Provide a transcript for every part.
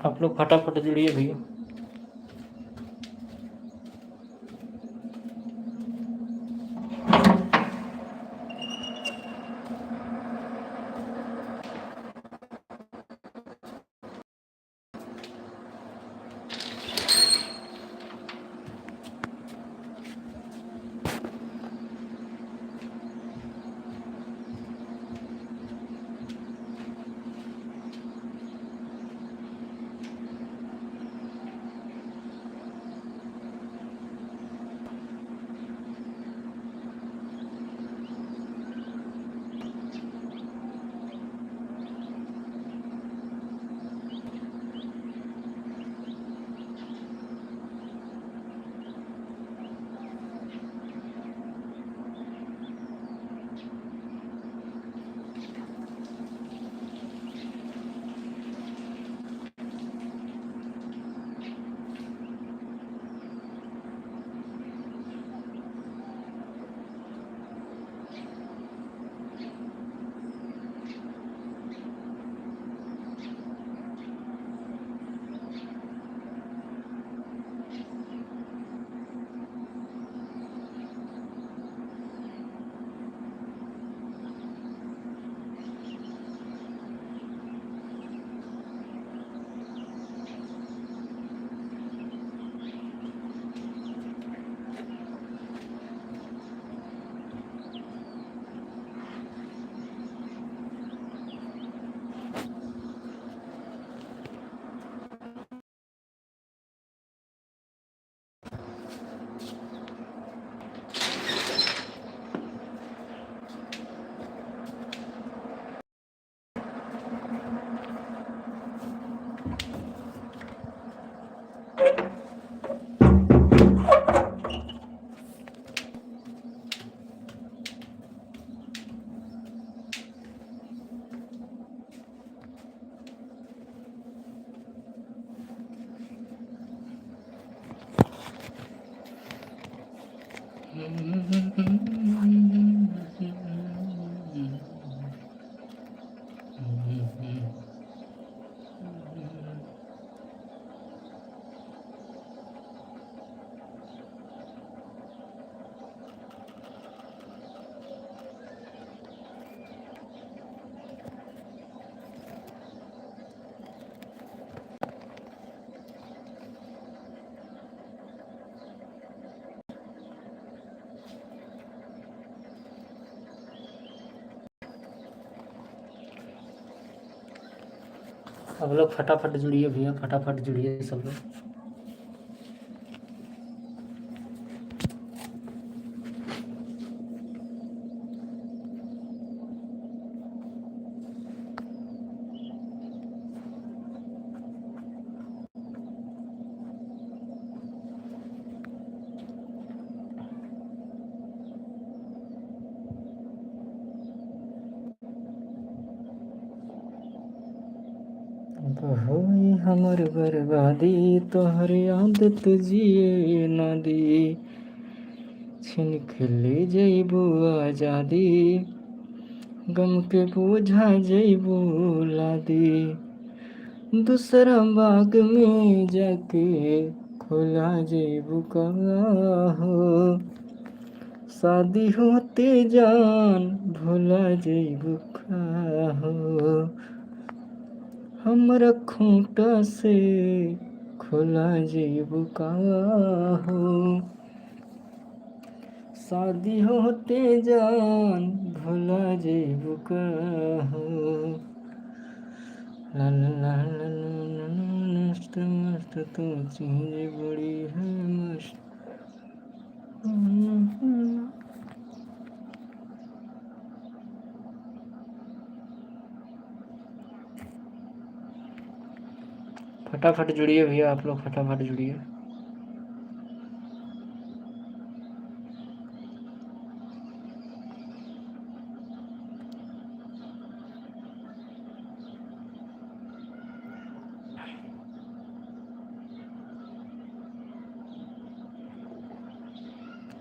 आप लोग फटाफट जुड़िए भैया। अब लोग फटाफट जुड़िए भैया, फटाफट जुड़िए सब लोग। होई हमर बर्बादी तोहर आदत जिए ना दी, छिन के ले जइबू आजादी, गम के बोझा जइबू लादी, दूसरा बाग में जाके खुला जइबू का हो, शादी होते जान भुला जइबू का हो, हमरा खूंटा से खुला जइबू का हो, शादी होते जान भुला जइबू का हो। ला ला ला ला ला ला, मस्त मस्त तो चीज़ बड़ी है मस्त। फटाफट जुड़िए भैया, आप लोग फटाफट जुड़िए।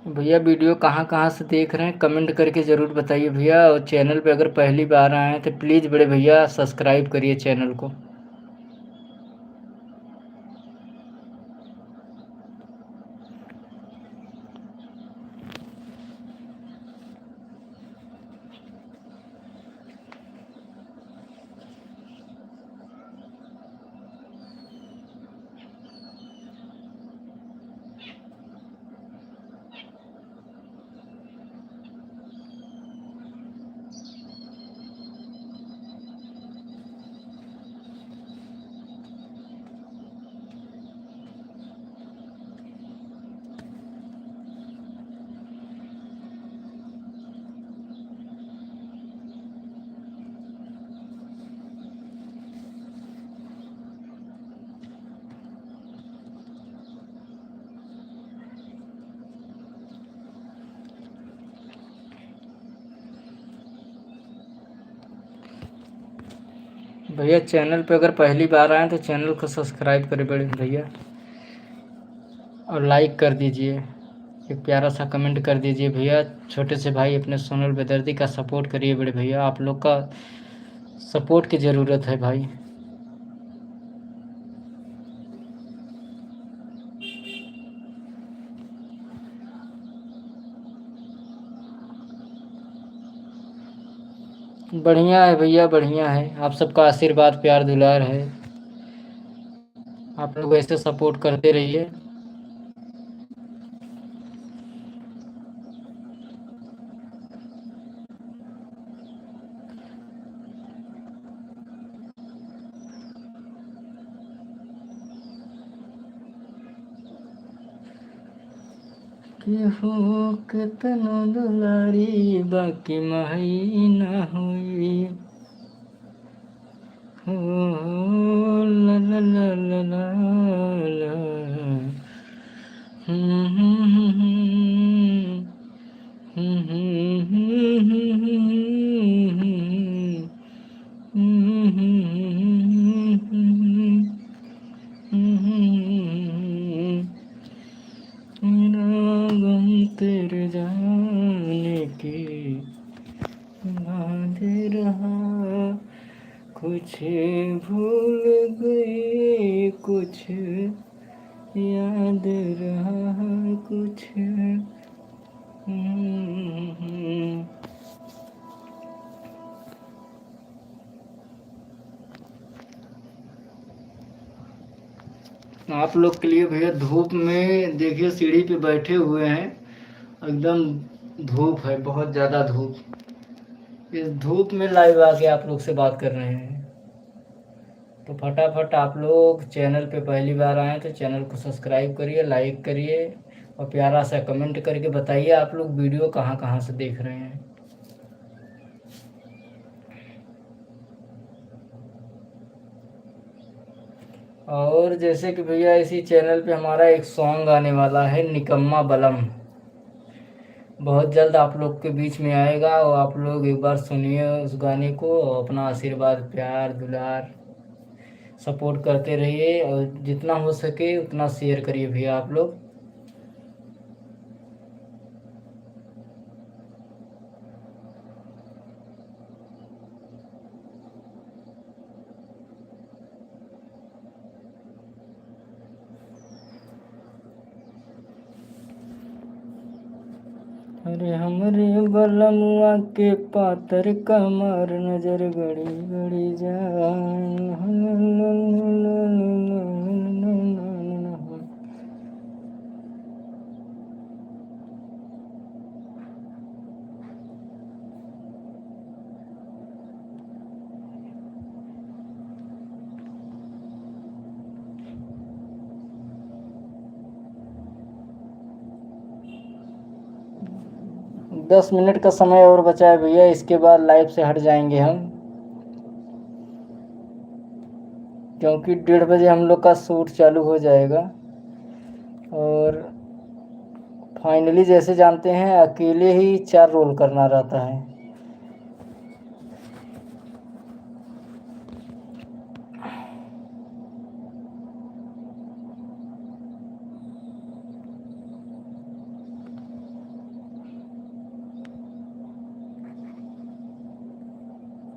भैया वीडियो कहाँ कहाँ से देख रहे हैं कमेंट करके ज़रूर बताइए भैया, और चैनल पे अगर पहली बार आए हैं तो प्लीज़ बड़े भैया सब्सक्राइब करिए चैनल को। भैया चैनल पे अगर पहली बार आए तो चैनल को सब्सक्राइब करें बड़े भैया, और लाइक कर दीजिए, एक प्यारा सा कमेंट कर दीजिए भैया। छोटे से भाई अपने सोनल बेदर्दी का सपोर्ट करिए बड़े भैया, आप लोग का सपोर्ट की ज़रूरत है भाई। बढ़िया है भैया, बढ़िया है। आप सबका आशीर्वाद प्यार दुलार है, आप लोग ऐसे सपोर्ट करते रहिए। कि हो केतनो दुलारी बाकी माही ना हुई, हो ला ला ला ला ला ला। मेरा गम तेरे जाने के बाद रहा, कुछ भूल गई कुछ याद रहा कुछ। आप लोग के लिए भैया धूप में देखिए सीढ़ी पे बैठे हुए हैं, एकदम धूप है, बहुत ज़्यादा धूप। इस धूप में लाइव आके आप लोग से बात कर रहे हैं, तो फटाफट आप लोग चैनल पे पहली बार आए तो चैनल को सब्सक्राइब करिए, लाइक करिए, और प्यारा सा कमेंट करके बताइए आप लोग वीडियो कहाँ कहाँ से देख रहे हैं। और जैसे कि भैया इसी चैनल पे हमारा एक सॉन्ग आने वाला है, निकम्मा बलम, बहुत जल्द आप लोग के बीच में आएगा, और आप लोग एक बार सुनिए उस गाने को, अपना आशीर्वाद प्यार दुलार सपोर्ट करते रहिए, और जितना हो सके उतना शेयर करिए भैया आप लोग। अरे हमरे बलमुआ के पातर कमर नजर गड़ी गड़ी जा। दस मिनट का समय और बचा है भैया, इसके बाद लाइव से हट जाएंगे हम, क्योंकि 1:30 बजे हम लोग का शूट चालू हो जाएगा। और फाइनली जैसे जानते हैं अकेले ही 4 रोल करना रहता है।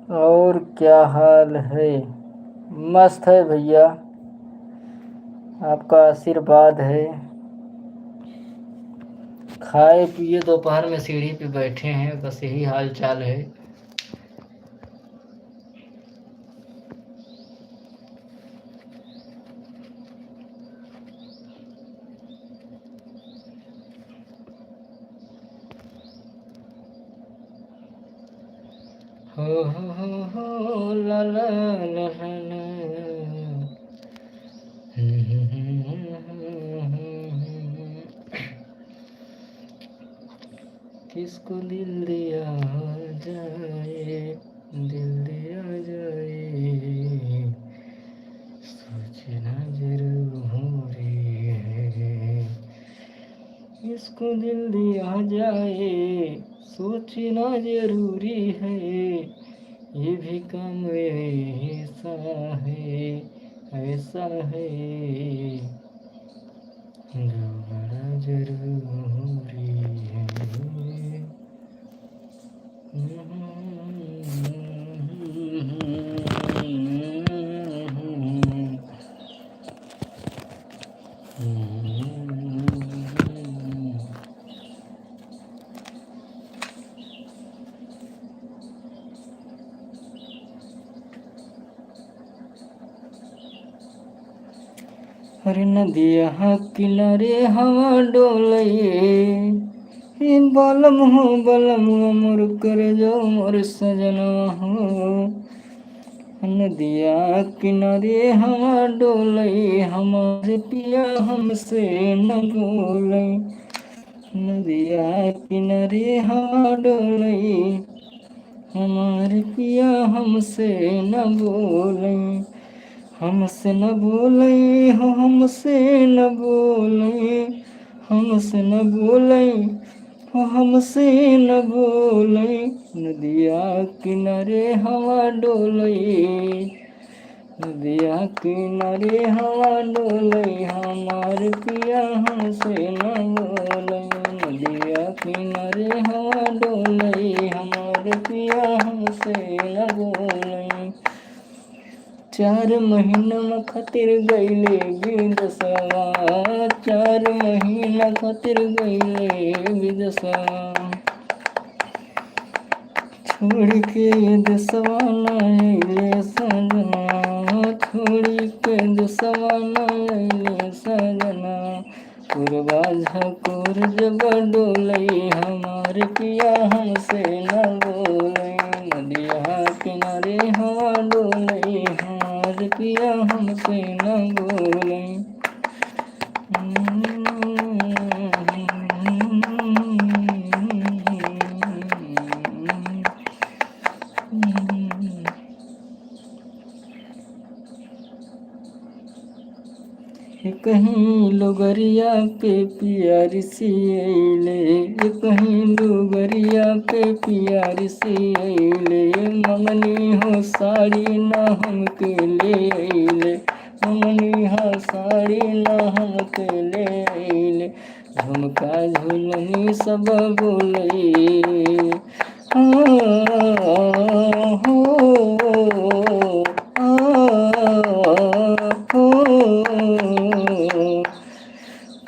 और क्या हाल है? मस्त है भैया, आपका आशीर्वाद है। खाए पिए दोपहर में सीढ़ी पे बैठे हैं, बस यही हाल चाल है। हो ला ला ला ला ला। किसको दिल दिया जाए, दिल दिया जाए, सोचना जरूरी है। किसको दिल दिया जाए, सोचना जरूरी है। ये भी काम ऐसा है, ऐसा है जो बड़ा जरूरी है। अरे नदिया किनारे हवा डोलई, बलम हो बलम मोर कर जो मोर सजना हो। नदिया किनारे हवा डोलई, हमारे पिया हमसे न बोलई। नदिया किनारे हवा डोलई, हमारे पिया हमसे न बोलई। हमसे न बोलई हो, हमसे न बोलई, हमसे न बोलई हो, हमसे न बोलई। नदिया किनारे हवा डोलई, नदिया किनारे हवा डोलई, हमार पिया हमसे न बोलई। नदिया किनारे हवा डोलई, हमार पिया हमसे न बोलई। 4 महीना खातिर गईले विदेशवा, 4 महीना खातिर गईले विदेशवा। छोड़ के देशवा न अइले सजना, छोड़ के देशवा न अइले सजना। पुरवा झकोर जब डोलई, हमार पिया हमसे न बोलई। नदिया किनारे हवा डोलई, हमार पिया हमसे न बोलई। कहीं लोगरिया पे पियारी सियले, कहीं लोगरिया पे पियारी सियले। मंगनी हो साड़ी ना हमके ले अइले, मंगनी हो साड़ी ना हमके ले अइले। झुमका झुलनी सब बोलई,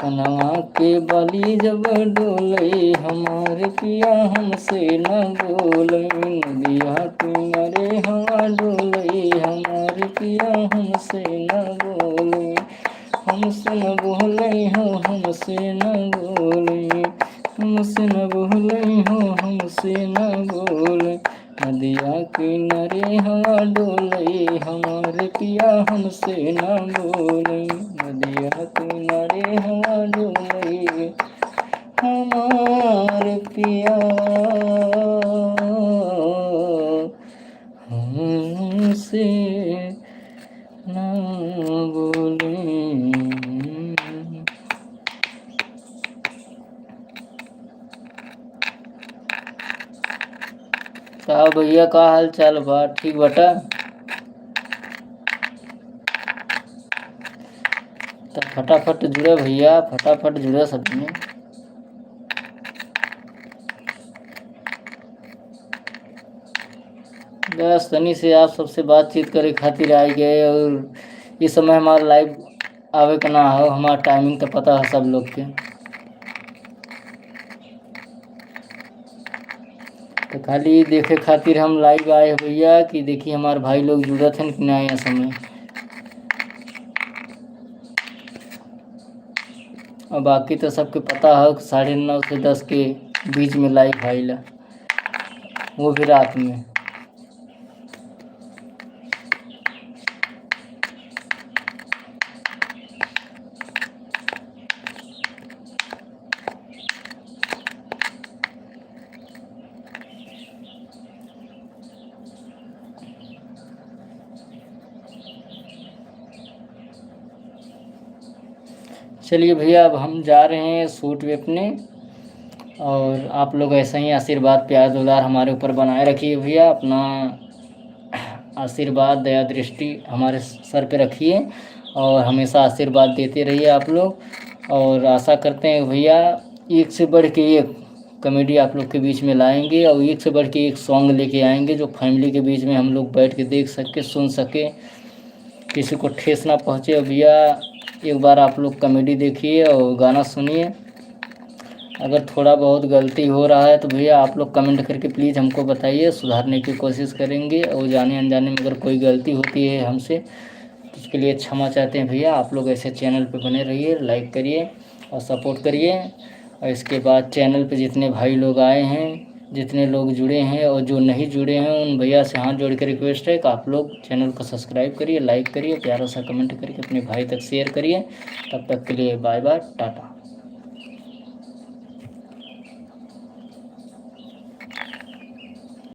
कनवा के बाली जब डोलई, हमारे पिया हमसे न बोलई। नदिया किनारे हवा डोलई, हमारे पिया हमसे न बोलई। हमसे न बोलई हो, हमसे न बोलई, हमसे न बोलई हो, हमसे न बोलई। नदिया किनारे हवा डोलई, हमारे पिया हमसे न बोलई। नदिया किनारे हवा डोलई, हमारे पिया हमसे न बोलई। का भैया का हाल चाल बा? ठीक बटा? तो फटाफट जुड़े भैया, फटाफट जुड़े सब में। बस तनी से आप सबसे बातचीत करे खातिर आ गए, और इस समय हमारा लाइव आवे का ना हो, हमारा टाइमिंग तो पता है सब लोग के। तो खाली देखे खातिर हम लाइव आए भैया कि देखिए हमारे भाई लोग जुड़त हैं कि नहीं समय। और बाकी तो सबके पता है 9:30 से 10 के बीच में लाइव आइला, वो भी रात में। चलिए भैया, अब हम जा रहे हैं शूट पे अपने, और आप लोग ऐसा ही आशीर्वाद प्यार दुलार हमारे ऊपर बनाए रखिए भैया। अपना आशीर्वाद दया दृष्टि हमारे सर पे रखिए और हमेशा आशीर्वाद देते रहिए आप लोग। और आशा करते हैं भैया एक से बढ़ के एक कॉमेडी आप लोग के बीच में लाएंगे और एक से बढ़ के एक सॉन्ग लेके आएंगे जो फैमिली के बीच में हम लोग बैठ के देख सके, सुन सके, किसी को ठेस ना पहुँचे। भैया एक बार आप लोग कॉमेडी देखिए और गाना सुनिए। अगर थोड़ा बहुत गलती हो रहा है तो भैया आप लोग कमेंट करके प्लीज़ हमको बताइए, सुधारने की कोशिश करेंगे। और जाने अनजाने में अगर कोई गलती होती है हमसे तो उसके लिए क्षमा चाहते हैं भैया। आप लोग ऐसे चैनल पे बने रहिए, लाइक करिए और सपोर्ट करिए। और इसके बाद चैनल पे जितने भाई लोग आए हैं, जितने लोग जुड़े हैं और जो नहीं जुड़े हैं, उन भैया से हाथ जोड़ के रिक्वेस्ट है कि आप लोग चैनल को सब्सक्राइब करिए, लाइक करिए, प्यारा सा कमेंट करके अपने भाई तक शेयर करिए। तब तक के लिए बाय बाय, टाटा।